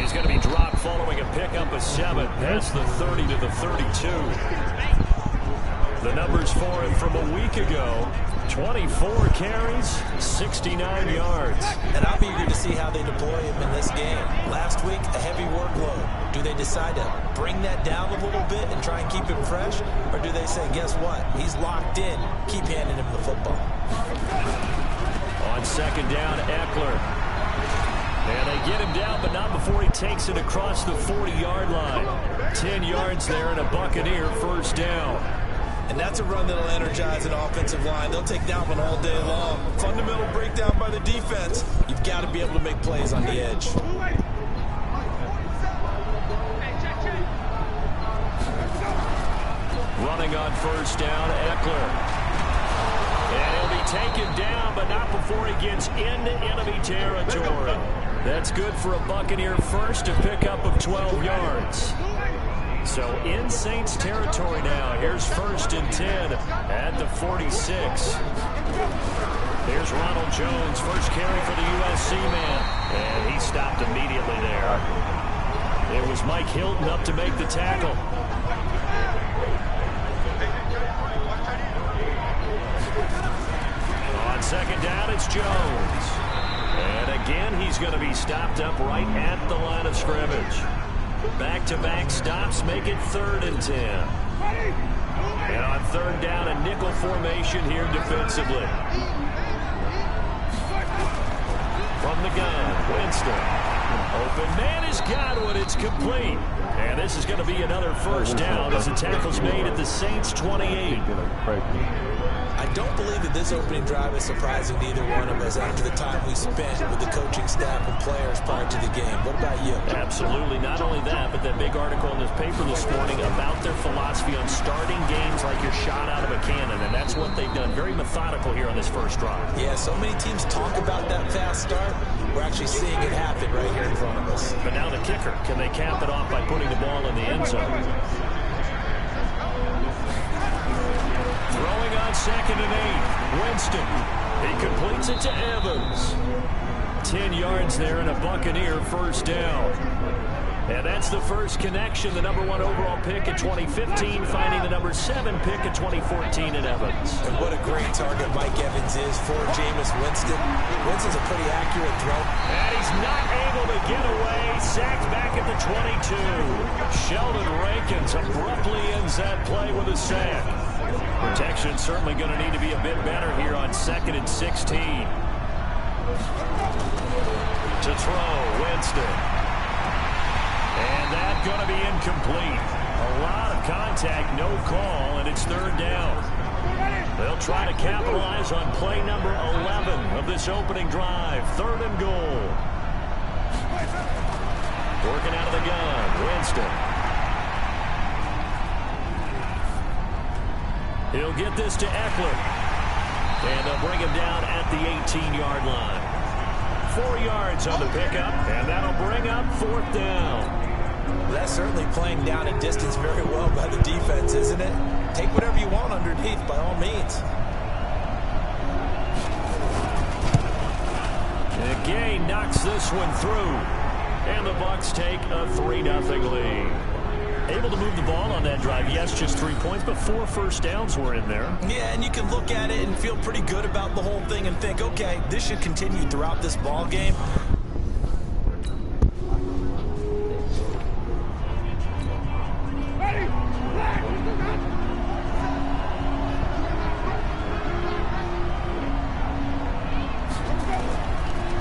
He's going to be dropped following a pickup of 7 past the 30 to the 32. The numbers for him from a week ago: 24 carries, 69 yards. And I'm eager to see how they deploy him in this game. Last week, a heavy workload. Do they decide to bring that down a little bit and try and keep him fresh? Or do they say, guess what? He's locked in. Keep handing him the football. On second down, Eckler. And they get him down, but not before he takes it across the 40-yard line. 10 yards there and a Buccaneer first down. And that's a run that'll energize an offensive line. They'll take that one all day long. Fundamental breakdown by the defense. You've got to be able to make plays on the edge. Running on first down, Eckler. And he'll be taken down, but not before he gets into enemy territory. That's good for a Buccaneer first, a pickup of 12 yards. So in Saints territory now. Here's first and 10 at the 46. Here's Ronald Jones, first carry for the USC man. And he stopped immediately there. It was Mike Hilton up to make the tackle. On second down, it's Jones. And again, he's going to be stopped up right at the line of scrimmage. Back-to-back stops make it 3rd and 10. And on third down, a nickel formation here defensively. From the gun, Winston. Open man is Godwin. It's complete. And this is going to be another first down as the tackle's made at the Saints' 28. I don't believe that this opening drive is surprising to either one of us after the time we spent with the coaching staff and players prior to the game. What about you? Absolutely. Not only that, but that big article in this paper this morning about their philosophy on starting games like you're shot out of a cannon, and that's what they've done. Very methodical here on this first drive. Yeah, so many teams talk about that fast start. We're actually seeing it happen right here in front of us. But now the kicker. Can they cap it off by putting the ball in the end zone? Throwing on second and 8. Winston. He completes it to Evans. 10 yards there and a Buccaneer first down. And that's the first connection. The number 1 overall pick in 2015 finding the number 7 pick in 2014 in Evans. And what a great target Mike Evans is for Jameis Winston. Winston's a pretty accurate throw. And he's not able to get away. Sacked back at the 22. Sheldon Rankins abruptly ends that play with a sack. Protection certainly going to need to be a bit better here on 2nd and 16. To throw, Winston. And that's going to be incomplete. A lot of contact, no call, and it's 3rd down. They'll try to capitalize on play number 11 of this opening drive. 3rd and goal. Working out of the gun, Winston. He'll get this to Eckler. And they'll bring him down at the 18-yard line. 4 yards on the pickup, and that'll bring up 4th down. Well, that's certainly playing down a distance very well by the defense, isn't it? Take whatever you want underneath, by all means. And Gay knocks this one through. And the Bucs take a 3-0 lead. Able to move the ball on that drive. Yes, just 3 points, but 4 first downs were in there. Yeah, and you can look at it and feel pretty good about the whole thing and think, okay, this should continue throughout this ball game.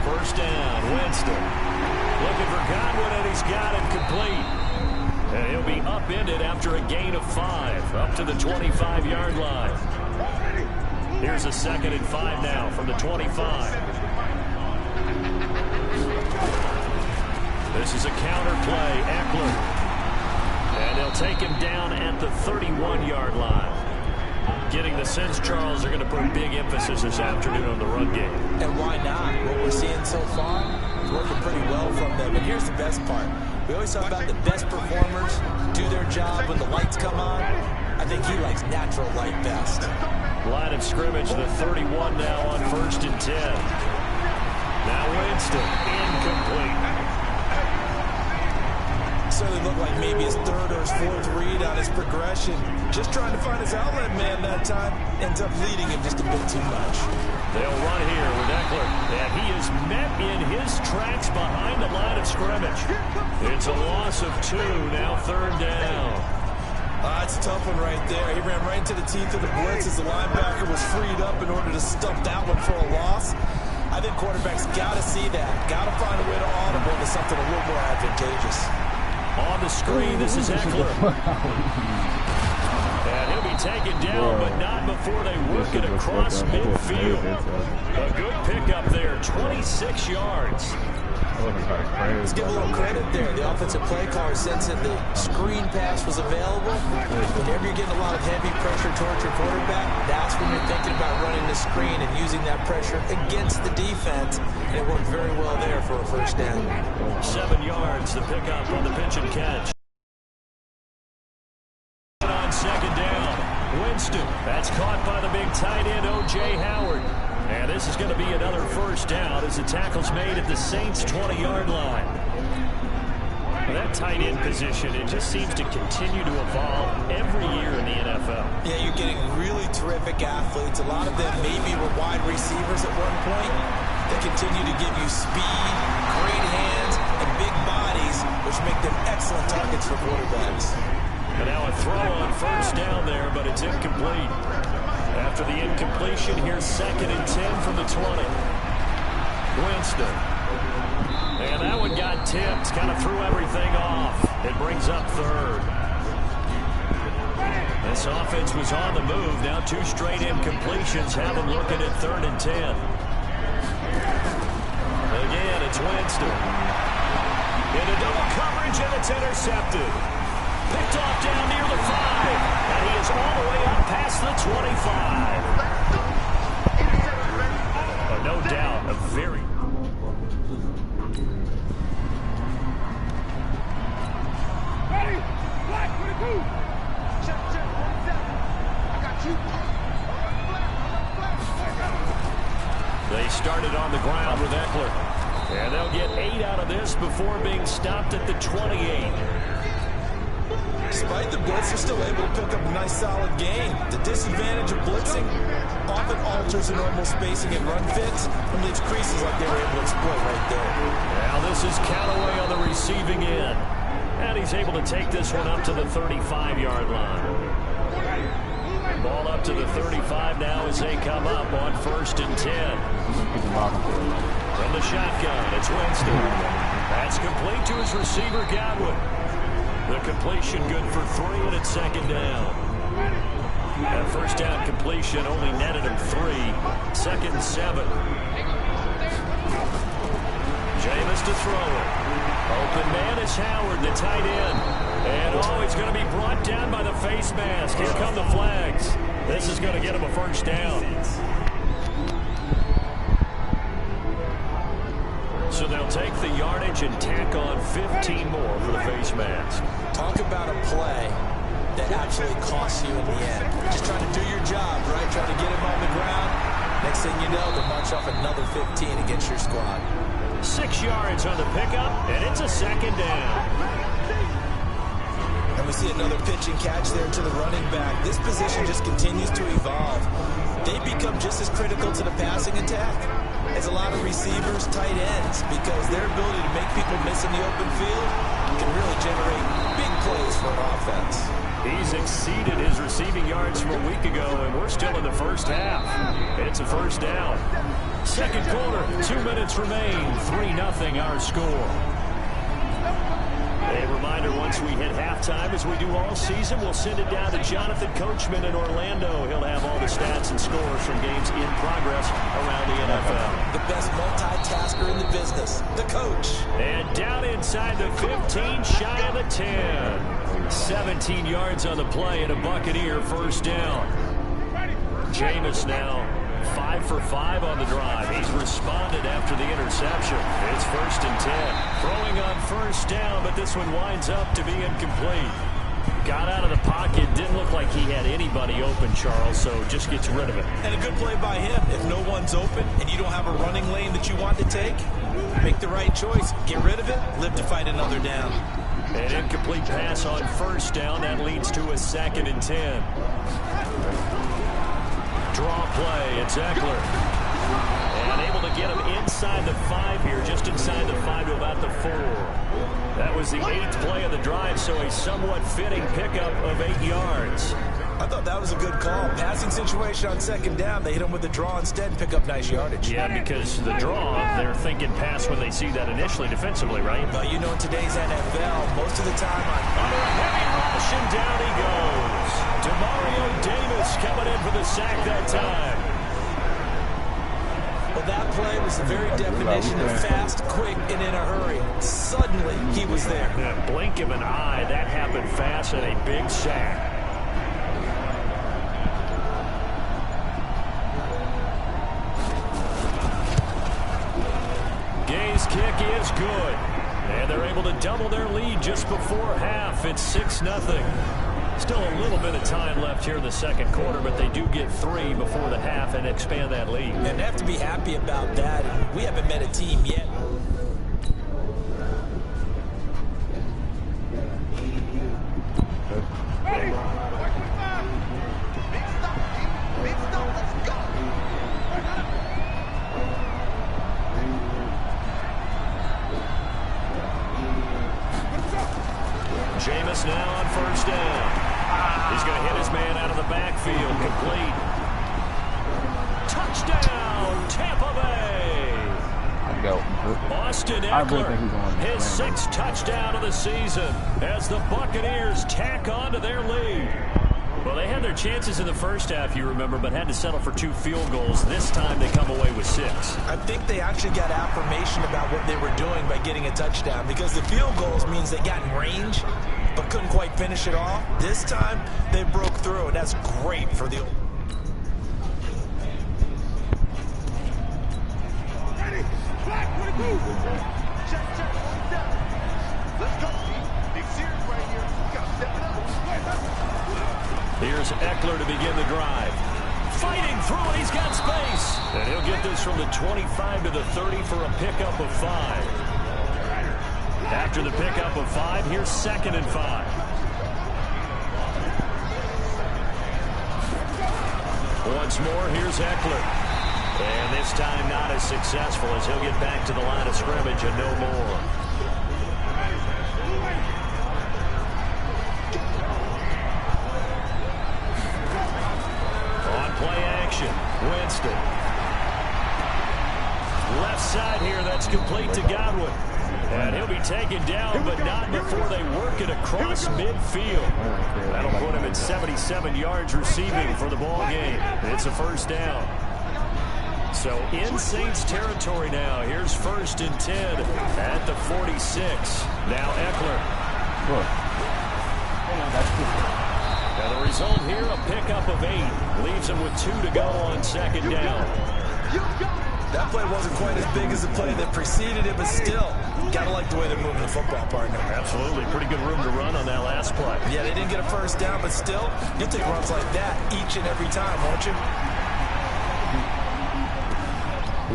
First down, Winston. Looking for Godwin, and he's got it complete. And he'll be upended after a gain of 5, up to the 25-yard line. Here's a 2nd and 5 now from the 25. This is a counter play, Eckler. And they'll take him down at the 31-yard line. Getting the sense, Charles, are going to put a big emphasis this afternoon on the run game. And why not? What we're seeing so far is working pretty well from them. And here's the best part. We always talk about the best performers do their job when the lights come on. I think he likes natural light best. Line of scrimmage, the 31 now on 1st and 10. Now Winston, incomplete. looked like maybe his third or his fourth read on his progression. Just trying to find his outlet man that time. Ends up leading him just a bit too much. They'll run here with Eckler, and he is met in his tracks behind the line of scrimmage. It's a loss of 2, now 3rd down. That's a tough one right there. He ran right into the teeth of the blitz as the linebacker was freed up in order to stump that one for a loss. I think quarterbacks got to see that. Got to find a way to audible to something a little more advantageous. On the screen, this is Eckler. And he'll be taken down, but not before they work it across midfield. A good pickup there, 26 yards. Let's give a little credit there. The offensive play caller sensing the screen pass was available. Whenever you're getting a lot of heavy pressure towards your quarterback, that's when you're thinking about running the screen and using that pressure against the defense. And it worked very well there for a first down. 7 yards, the pickup on the pitch and catch. On 2nd down, Winston. That's caught by the big tight end, O.J. Howard. And this is going to be another first down as the tackle's made at the Saints' 20-yard line. That tight end position, it just seems to continue to evolve every year in the NFL. Yeah, you're getting really terrific athletes. A lot of them maybe were wide receivers at one point. They continue to give you speed, great hands, and big bodies, which make them excellent targets for quarterbacks. And now a throw on first down there, but it's incomplete. After the incompletion, here's 2nd and 10 from the 20. Winston. And that one got tipped, kind of threw everything off. It brings up 3rd. This offense was on the move. Now 2 straight incompletions have them looking at 3rd and 10. Again, it's Winston. Into double coverage, and it's intercepted. Picked off down near the 5, and he is all the way up past the 25. No doubt, a very... Ready? Black, what it do? Check, 47. I got you. They started on the ground with Eckler. And they'll get 8 out of this before being stopped at the 28. Despite the blitz, they're still able to pick up a nice, solid game. The disadvantage of blitzing often alters the normal spacing and run fits and leaves creases like they were able to exploit right there. Now this is Callaway on the receiving end. And he's able to take this one up to the 35-yard line. Ball up to the 35 now as they come up on 1st and 10. From the shotgun, it's Winston. That's complete to his receiver, Godwin. The completion good for 3, and it's 2nd down. That first down completion only netted him 3. 2nd and 7. Jameis to throw it. Open man is Howard, the tight end. And he's going to be brought down by the face mask. Here come the flags. This is going to get him a first down. So they'll take the yardage and tack on 15 more for the face mask. Talk about a play that actually costs you in the end. Just trying to do your job, right? Trying to get him on the ground. Next thing you know, they'll march off another 15 against your squad. 6 yards on the pickup, and it's a 2nd down. And we see another pitch and catch there to the running back. This position just continues to evolve. They become just as critical to the passing attack as a lot of receivers, tight ends, because their ability to make people miss in the open field can really generate big plays for an offense. He's exceeded his receiving yards from a week ago, and we're still in the first half. It's a first down. 2nd quarter, 2 minutes remain. 3-0 our score. A reminder, once we hit halftime, as we do all season, we'll send it down to Jonathan Coachman in Orlando. He'll have all the stats and scores from games in progress around the NFL. The best multitasker in the business, the coach. And down inside the 15, shy of the 10. 17 yards on the play and a Buccaneer first down. Jameis now 5 for 5 on the drive. He's responded after the interception. It's 1st and 10. Throwing on first down, but this one winds up to be incomplete. Got out of the pocket. Didn't look like he had anybody open, Charles, so just gets rid of it. And a good play by him. If no one's open and you don't have a running lane that you want to take, make the right choice. Get rid of it. Live to fight another down. An incomplete pass on first down. That leads to a 2nd and 10. Draw play. It's Eckler. And able to get him inside the 5 here, just inside the 5 to about the 4. That was the 8th play of the drive, so a somewhat fitting pickup of 8 yards. I thought that was a good call. Passing situation on 2nd down. They hit him with the draw instead and pick up nice yardage. Yeah, because the draw, they're thinking pass when they see that initially defensively, right? But you know, in today's NFL, most of the time under a heavy rush, and down he goes. Demario Davis coming in for the sack that time. Well, that play was the very definition of fast, quick, and in a hurry. Suddenly, he was there. Yeah, blink of an eye, that happened fast, and a big sack. Gay's kick is good. And they're able to double their lead just before half. It's 6-0. Still a little bit of time left here in the 2nd quarter, but they do get 3 before the half and expand that lead. And they have to be happy about that. We haven't met a team yet. Ready? 25. Big stop, big stop, let's go. Jameis now on first down. He's going to hit his man out of the backfield. Complete. Touchdown, Tampa Bay. Austin Eckler, his 6th touchdown of the season as the Buccaneers tack on to their lead. Well, they had their chances in the first half, you remember, but had to settle for 2 field goals. This time they come away with 6. I think they actually got affirmation about what they were doing by getting a touchdown, because the field goals means they got in range but couldn't quite finish it off. This time they broke through, and that's great for the... Ready? Black, 22. Check, 47. Let's go, team. Big series right here. We got to step it up. Here's Eckler to begin the drive. Fighting through it, he's got space. And he'll get this from the 25 to the 30 for a pickup of 5. After the pickup of 5, here's 2nd and 5. Once more, here's Eckler. And this time not as successful as he'll get back to the line of scrimmage and no more. Play action. Winston. Left side here. That's complete to Godwin. And he'll be taken down, but not before they work it across midfield. That'll put him at 77 yards receiving for the ball game. It's a first down. So in Saints territory now. Here's 1st and 10 at the 46. Now Eckler. Now the result here, a pickup of 8. Leaves him with 2 to go on 2nd down. That play wasn't quite as big as the play that preceded it, but still, gotta like the way they're moving the football, partner. Absolutely. Pretty good room to run on that last play. Yeah, they didn't get a first down, but still, you'll take runs like that each and every time, won't you?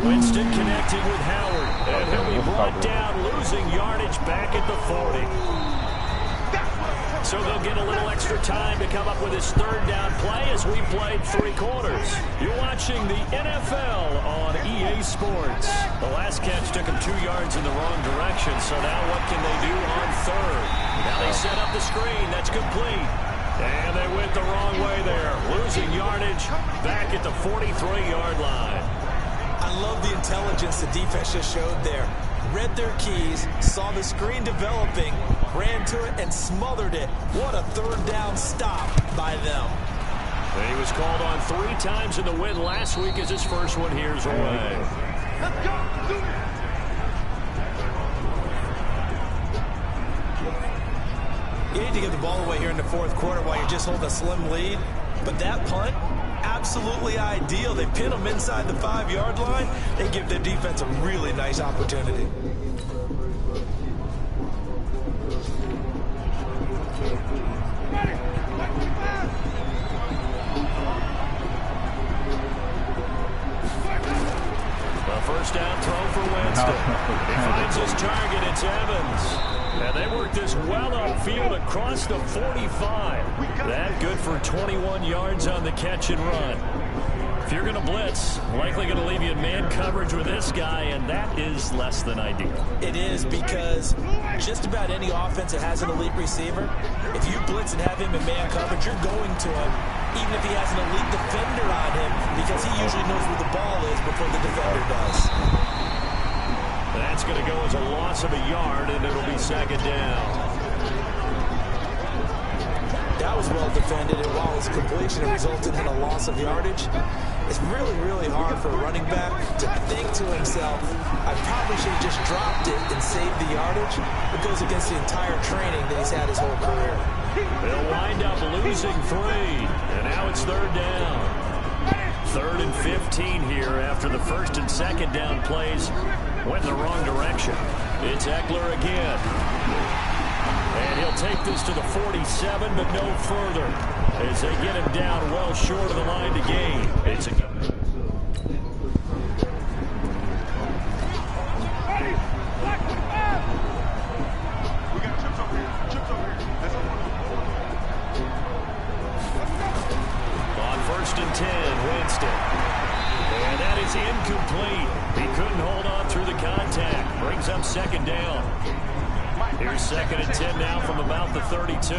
Winston connecting with Howard. And he'll be brought down, losing yardage back at the 40. So they'll get a little extra time to come up with his 3rd down play as we played 3 quarters. You're watching the NFL on EA Sports. The last catch took him 2 yards in the wrong direction, so now what can they do on 3rd? Now they set up the screen. That's complete. And they went the wrong way there. Losing yardage back at the 43-yard line. I love the intelligence the defense just showed there. Read their keys, saw the screen developing, ran to it, and smothered it. What a 3rd down stop by them. And he was called on 3 times in the win last week as his first one here's away. Let's go. Do it. You need to get the ball away here in the 4th quarter while you're just holding a slim lead. But that punt, absolutely ideal. They pin them inside the 5-yard line. They give their defense a really nice opportunity. A first down throw for Winston. He finds his target. It's Evans. And they worked this well upfield across the 45. That good for 21 yards on the catch and run. If you're going to blitz, likely going to leave you in man coverage with this guy, and that is less than ideal. It is, because just about any offense that has an elite receiver, if you blitz and have him in man coverage, you're going to him, even if he has an elite defender on him, because he usually knows where the ball is before the defender does. That's going to go as a loss of a yard, and it'll be second down. That was well defended, and while his completion resulted in a loss of yardage, it's really, really hard for a running back to think to himself, I probably should have just dropped it and saved the yardage. It goes against the entire training that he's had his whole career. They'll wind up losing 3, and now it's third down. 3rd and 15 here after the first and second down plays went in the wrong direction. It's Eckler again. And he'll take this to the 47, but no further, as they get him down well short of the line to gain. It's a... On 1st and 10, Winston. And that is incomplete. He couldn't hold on through the contact. Brings up second down. Here's 2nd and 10 now from about the 32.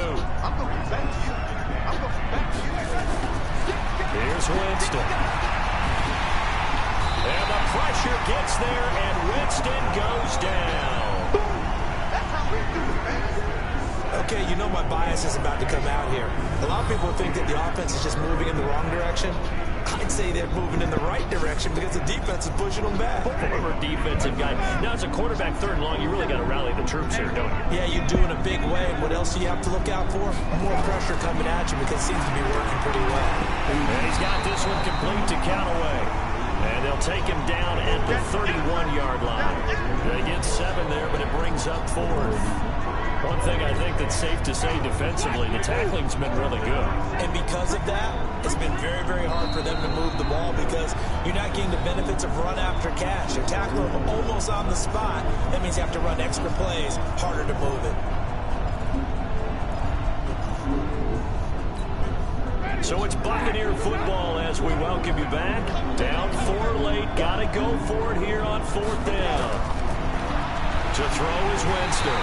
Here's Winston. And the pressure gets there, and Winston goes down. Okay, you know my bias is about to come out here. A lot of people think that the offense is just moving in the wrong direction. I'd say they're moving in the right direction because the defense is pushing them back. Former defensive guy. Now, as a quarterback, 3rd and long, you really got to rally the troops here, don't you? Yeah, you do in a big way. And what else do you have to look out for? More pressure coming at you, because it seems to be working pretty well. And he's got this one complete to Callaway. And they'll take him down at the 31-yard line. They get 7 there, but it brings up 4th. One thing I think that's safe to say defensively, the tackling's been really good. And because of that, it's been very, very hard for them to move the ball, because you're not getting the benefits of run after catch. You're tackling them almost on the spot. That means you have to run extra plays, harder to move it. So it's Buccaneer football as we welcome you back. Down 4 late, got to go for it here on 4th down. To throw is Winston.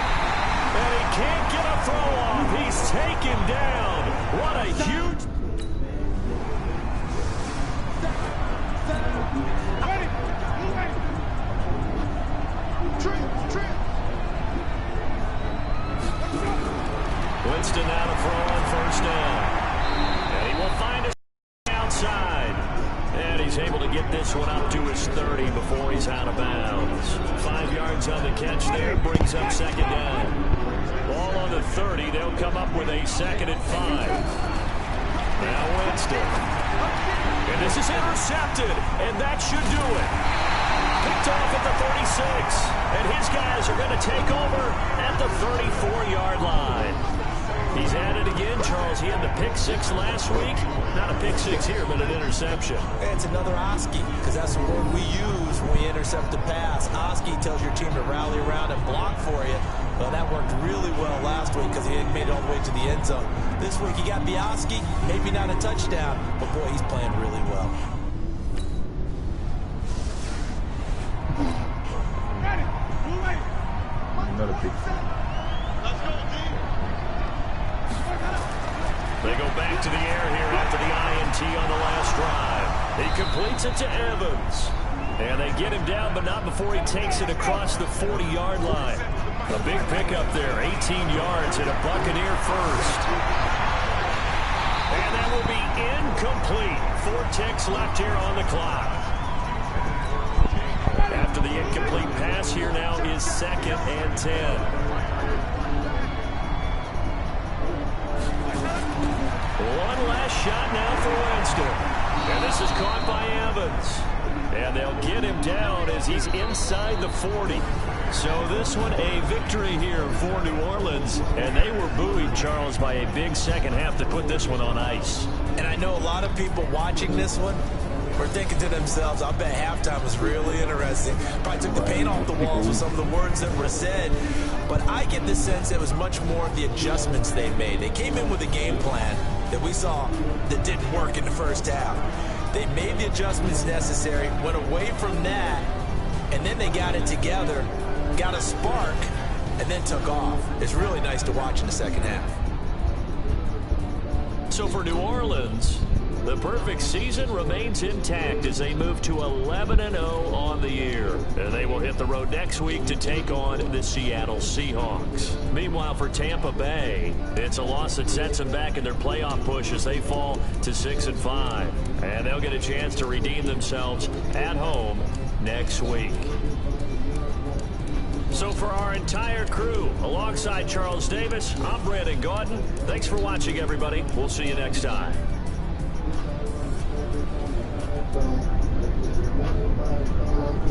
And he can't get a throw off. He's taken down. What a huge... Winston now to throw on 1st down. And he will find us outside. And he's able to get this one up to his 30 before he's out of bounds. 5 yards on the catch there, brings up 2nd down. Ball on the 30, they'll come up with a 2nd and 5. Now Winston. And this is intercepted, and that should do it. Picked off at the 36, and his guys are going to take over at the 34-yard line. He's at it again, Charles. He had the pick 6 last week. Not a pick 6 here, but an interception. It's another Oski, because that's the word we use when we intercept a pass. Oski tells your team to rally around and block for you. Well, that worked really well last week because he made it all the way to the end zone. This week he got the Oski, maybe not a touchdown, but boy, he's playing really well. Another big thing. They go back to the air here after the INT on the last drive. He completes it to Evans. And they get him down, but not before he takes it across the 40-yard line. A big pickup there, 18 yards and a Buccaneer first. And that will be incomplete. 4 ticks left here on the clock. After the incomplete pass, here now is 2nd and 10. One last shot now for Winston. And this is caught by Evans. And they'll get him down as he's inside the 40. So this one a victory here for New Orleans. And they were buoyed, Charles, by a big second half to put this one on ice. And I know a lot of people watching this one were thinking to themselves, I bet halftime was really interesting. Probably took the paint off the walls with some of the words that were said. but I get the sense it was much more of the adjustments they made. They came in with a game plan that we saw that didn't work in the first half. They made the adjustments necessary, went away from that, and then they got it together, got a spark, and then took off. It's really nice to watch in the second half. So for New Orleans, the perfect season remains intact as they move to 11-0 on the year. And they will hit the road next week to take on the Seattle Seahawks. Meanwhile, for Tampa Bay, it's a loss that sets them back in their playoff push as they fall to 6-5. And they'll get a chance to redeem themselves at home next week. So for our entire crew, alongside Charles Davis, I'm Brandon Gaudin. Thanks for watching, everybody. We'll see you next time.